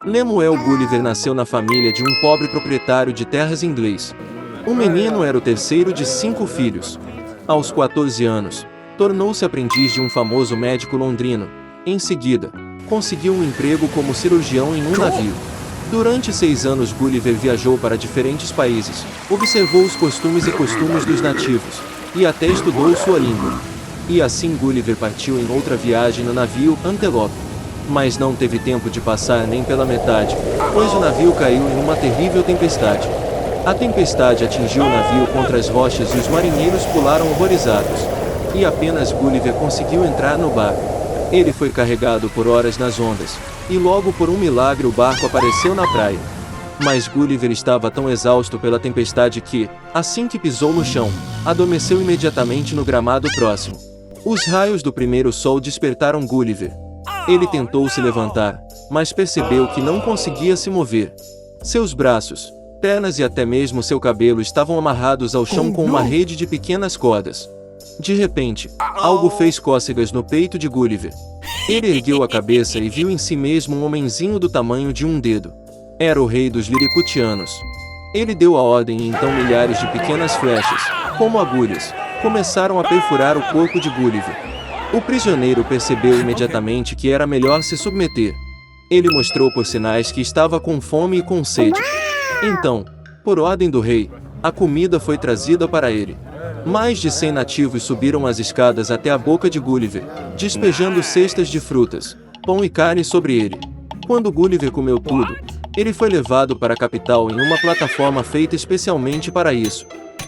Lemuel Gulliver nasceu na família de um pobre proprietário de terras inglês. O menino era o terceiro de 5 filhos. Aos 14 anos, tornou-se aprendiz de um famoso médico londrino. Em seguida, conseguiu um emprego como cirurgião em um navio. Durante 6 anos Gulliver viajou para diferentes países, observou os costumes dos nativos, e até estudou sua língua. E assim Gulliver partiu em outra viagem no navio Antelope. Mas não teve tempo de passar nem pela metade, pois o navio caiu em uma terrível tempestade. A tempestade atingiu o navio contra as rochas e os marinheiros pularam horrorizados. E apenas Gulliver conseguiu entrar no barco. Ele foi carregado por horas nas ondas, e logo por um milagre o barco apareceu na praia. Mas Gulliver estava tão exausto pela tempestade que, assim que pisou no chão, adormeceu imediatamente no gramado próximo. Os raios do primeiro sol despertaram Gulliver. Ele tentou se levantar, mas percebeu que não conseguia se mover. Seus braços, pernas e até mesmo seu cabelo estavam amarrados ao chão com uma rede de pequenas cordas. De repente, algo fez cócegas no peito de Gulliver. Ele ergueu a cabeça e viu em si mesmo um homenzinho do tamanho de um dedo. Era o rei dos Liliputianos. Ele deu a ordem e então milhares de pequenas flechas, como agulhas, começaram a perfurar o corpo de Gulliver. O prisioneiro percebeu imediatamente que era melhor se submeter. Ele mostrou por sinais que estava com fome e com sede. Então, por ordem do rei, a comida foi trazida para ele. Mais de 100 nativos subiram as escadas até a boca de Gulliver, despejando cestas de frutas, pão e carne sobre ele. Quando Gulliver comeu tudo, ele foi levado para a capital em uma plataforma feita especialmente para isso.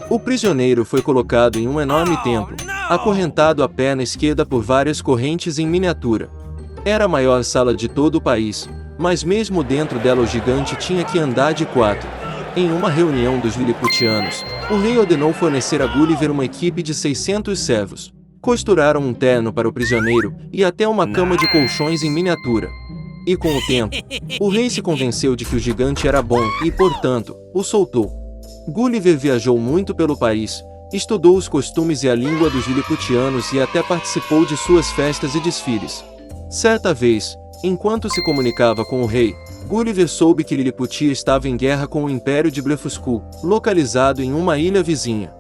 O prisioneiro foi colocado em um enorme templo, acorrentado à perna esquerda por várias correntes em miniatura. Era a maior sala de todo o país, mas mesmo dentro dela o gigante tinha que andar de 4. Em uma reunião dos Liliputianos, o rei ordenou fornecer a Gulliver uma equipe de 600 servos. Costuraram um terno para o prisioneiro e até uma cama de colchões em miniatura. E com o tempo, o rei se convenceu de que o gigante era bom e, portanto, o soltou. Gulliver viajou muito pelo país, estudou os costumes e a língua dos Liliputianos e até participou de suas festas e desfiles. Certa vez, enquanto se comunicava com o rei, Gulliver soube que Liliputia estava em guerra com o Império de Blefuscu, localizado em uma ilha vizinha.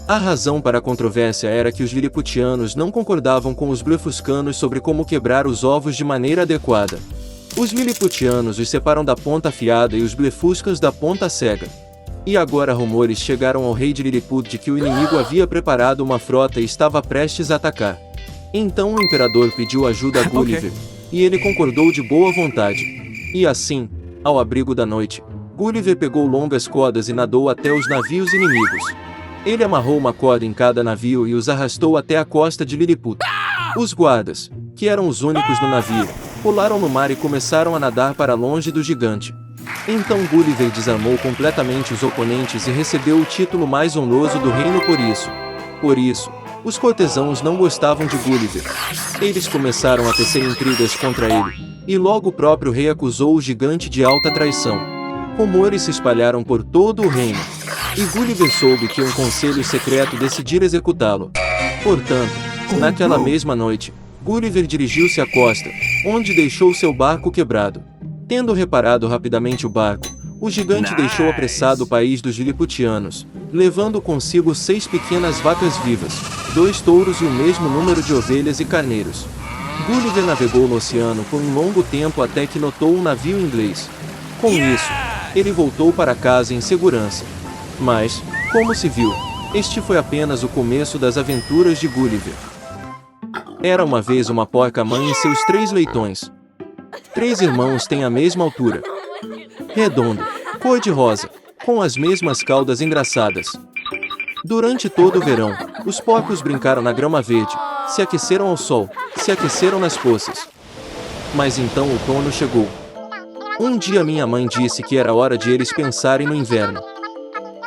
A razão para a controvérsia era que os Liliputianos não concordavam com os Blefuscanos sobre como quebrar os ovos de maneira adequada. Os Liliputianos os separam da ponta afiada e os Blefuscans da ponta cega. E agora rumores chegaram ao rei de Lilliput de que o inimigo havia preparado uma frota e estava prestes a atacar. Então o imperador pediu ajuda a Gulliver, e ele concordou de boa vontade. E assim, ao abrigo da noite, Gulliver pegou longas cordas e nadou até os navios inimigos. Ele amarrou uma corda em cada navio e os arrastou até a costa de Lilliput. Os guardas, que eram os únicos no navio, pularam no mar e começaram a nadar para longe do gigante. Então Gulliver desarmou completamente os oponentes e recebeu o título mais honroso do reino por isso. Por isso, os cortesãos não gostavam de Gulliver. Eles começaram a tecer intrigas contra ele, e logo o próprio rei acusou o gigante de alta traição. Rumores se espalharam por todo o reino, e Gulliver soube que um conselho secreto decidira executá-lo. Portanto, naquela mesma noite, Gulliver dirigiu-se à costa, onde deixou seu barco quebrado. Tendo reparado rapidamente o barco, o gigante deixou apressado o país dos Liliputianos, levando consigo 6 pequenas vacas vivas, 2 touros e o mesmo número de ovelhas e carneiros. Gulliver navegou no oceano por um longo tempo até que notou um navio inglês. Com isso, ele voltou para casa em segurança. Mas, como se viu, este foi apenas o começo das aventuras de Gulliver. Era uma vez uma porca-mãe e seus 3 leitões. 3 irmãos têm a mesma altura, redondo, cor-de-rosa, com as mesmas caudas engraçadas. Durante todo o verão, os porcos brincaram na grama verde, se aqueceram ao sol, se aqueceram nas poças. Mas então o outono chegou. Um dia minha mãe disse que era hora de eles pensarem no inverno.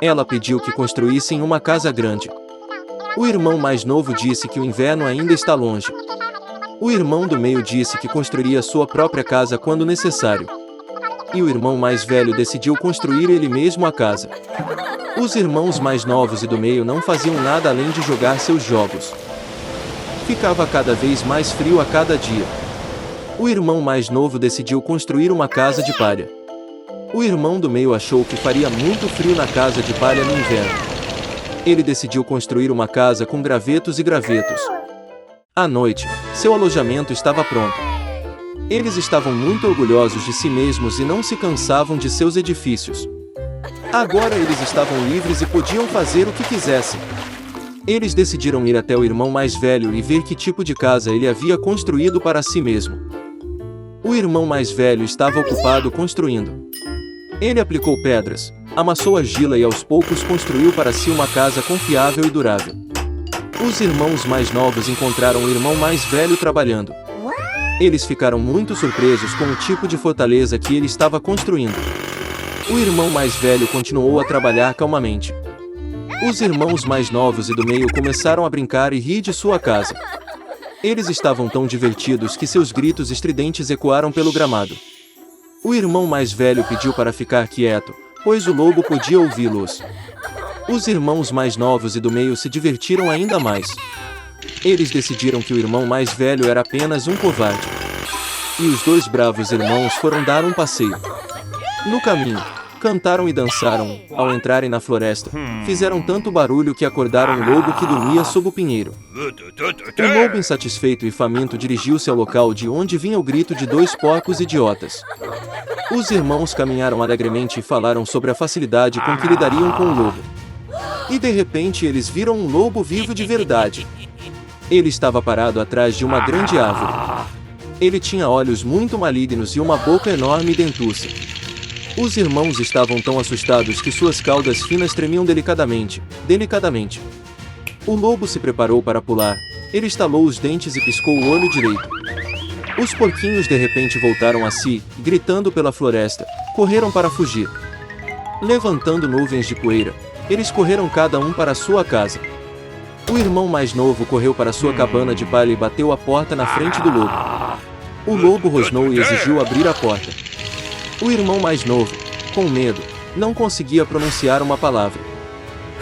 Ela pediu que construíssem uma casa grande. O irmão mais novo disse que o inverno ainda está longe. O irmão do meio disse que construiria sua própria casa quando necessário. E o irmão mais velho decidiu construir ele mesmo a casa. Os irmãos mais novos e do meio não faziam nada além de jogar seus jogos. Ficava cada vez mais frio a cada dia. O irmão mais novo decidiu construir uma casa de palha. O irmão do meio achou que faria muito frio na casa de palha no inverno. Ele decidiu construir uma casa com gravetos e gravetos. À noite, seu alojamento estava pronto. Eles estavam muito orgulhosos de si mesmos e não se cansavam de seus edifícios. Agora eles estavam livres e podiam fazer o que quisessem. Eles decidiram ir até o irmão mais velho e ver que tipo de casa ele havia construído para si mesmo. O irmão mais velho estava ocupado construindo. Ele aplicou pedras, amassou argila e aos poucos construiu para si uma casa confiável e durável. Os irmãos mais novos encontraram o irmão mais velho trabalhando. Eles ficaram muito surpresos com o tipo de fortaleza que ele estava construindo. O irmão mais velho continuou a trabalhar calmamente. Os irmãos mais novos e do meio começaram a brincar e rir de sua casa. Eles estavam tão divertidos que seus gritos estridentes ecoaram pelo gramado. O irmão mais velho pediu para ficar quieto, pois o lobo podia ouvi-los. Os irmãos mais novos e do meio se divertiram ainda mais. Eles decidiram que o irmão mais velho era apenas um covarde. E os dois bravos irmãos foram dar um passeio. No caminho, cantaram e dançaram. Ao entrarem na floresta, fizeram tanto barulho que acordaram o lobo que dormia sob o pinheiro. O lobo, insatisfeito e faminto, dirigiu-se ao local de onde vinha o grito de dois porcos idiotas. Os irmãos caminharam alegremente e falaram sobre a facilidade com que lidariam com o lobo. E de repente eles viram um lobo vivo de verdade. Ele estava parado atrás de uma grande árvore. Ele tinha olhos muito malignos e uma boca enorme e dentuça. Os irmãos estavam tão assustados que suas caudas finas tremiam delicadamente. O lobo se preparou para pular. Ele estalou os dentes e piscou o olho direito. Os porquinhos de repente voltaram a si, gritando pela floresta. Correram para fugir. Levantando nuvens de poeira, eles correram cada um para sua casa. O irmão mais novo correu para sua cabana de palha e bateu a porta na frente do lobo. O lobo rosnou e exigiu abrir a porta. O irmão mais novo, com medo, não conseguia pronunciar uma palavra.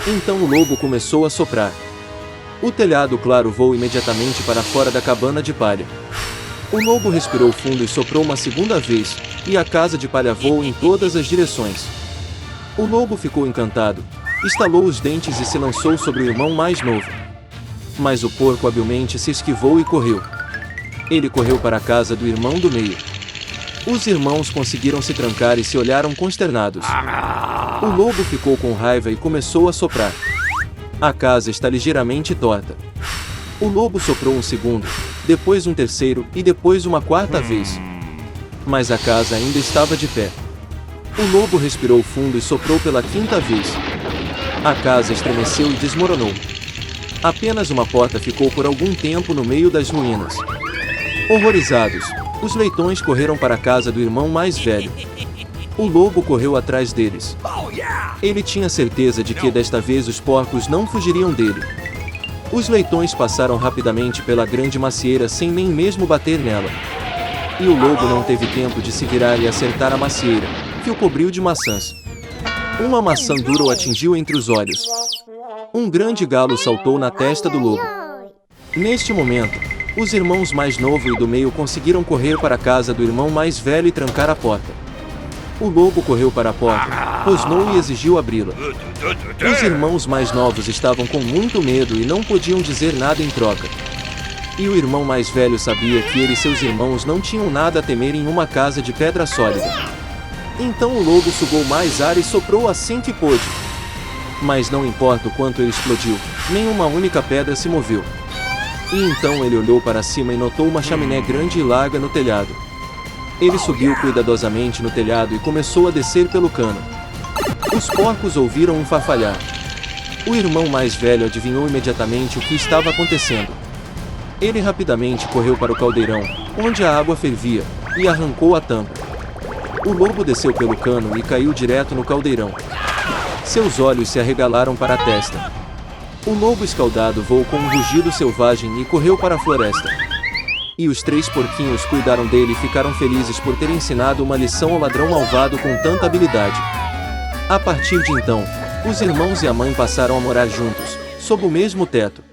Então o lobo começou a soprar. O telhado claro voou imediatamente para fora da cabana de palha. O lobo respirou fundo e soprou uma segunda vez, e a casa de palha voou em todas as direções. O lobo ficou encantado, estalou os dentes e se lançou sobre o irmão mais novo. Mas o porco habilmente se esquivou e correu. Ele correu para a casa do irmão do meio. Os irmãos conseguiram se trancar e se olharam consternados. O lobo ficou com raiva e começou a soprar. A casa está ligeiramente torta. O lobo soprou um segundo, depois um terceiro e depois uma quarta vez. Mas a casa ainda estava de pé. O lobo respirou fundo e soprou pela quinta vez. A casa estremeceu e desmoronou. Apenas uma porta ficou por algum tempo no meio das ruínas. Horrorizados, os leitões correram para a casa do irmão mais velho. O lobo correu atrás deles. Ele tinha certeza de que desta vez os porcos não fugiriam dele. Os leitões passaram rapidamente pela grande macieira sem nem mesmo bater nela. E o lobo não teve tempo de se virar e acertar a macieira, que o cobriu de maçãs. Uma maçã dura o atingiu entre os olhos. Um grande galo saltou na testa do lobo. Neste momento, os irmãos mais novo e do meio conseguiram correr para a casa do irmão mais velho e trancar a porta. O lobo correu para a porta, rosnou e exigiu abri-la. Os irmãos mais novos estavam com muito medo e não podiam dizer nada em troca. E o irmão mais velho sabia que ele e seus irmãos não tinham nada a temer em uma casa de pedra sólida. Então o lobo sugou mais ar e soprou assim que pôde. Mas não importa o quanto ele explodiu, nenhuma única pedra se moveu. E então ele olhou para cima e notou uma chaminé grande e larga no telhado. Ele subiu cuidadosamente no telhado e começou a descer pelo cano. Os porcos ouviram um farfalhar. O irmão mais velho adivinhou imediatamente o que estava acontecendo. Ele rapidamente correu para o caldeirão, onde a água fervia, e arrancou a tampa. O lobo desceu pelo cano e caiu direto no caldeirão. Seus olhos se arregalaram para a testa. O lobo escaldado voou com um rugido selvagem e correu para a floresta. E os 3 porquinhos cuidaram dele e ficaram felizes por ter ensinado uma lição ao ladrão malvado com tanta habilidade. A partir de então, os irmãos e a mãe passaram a morar juntos, sob o mesmo teto.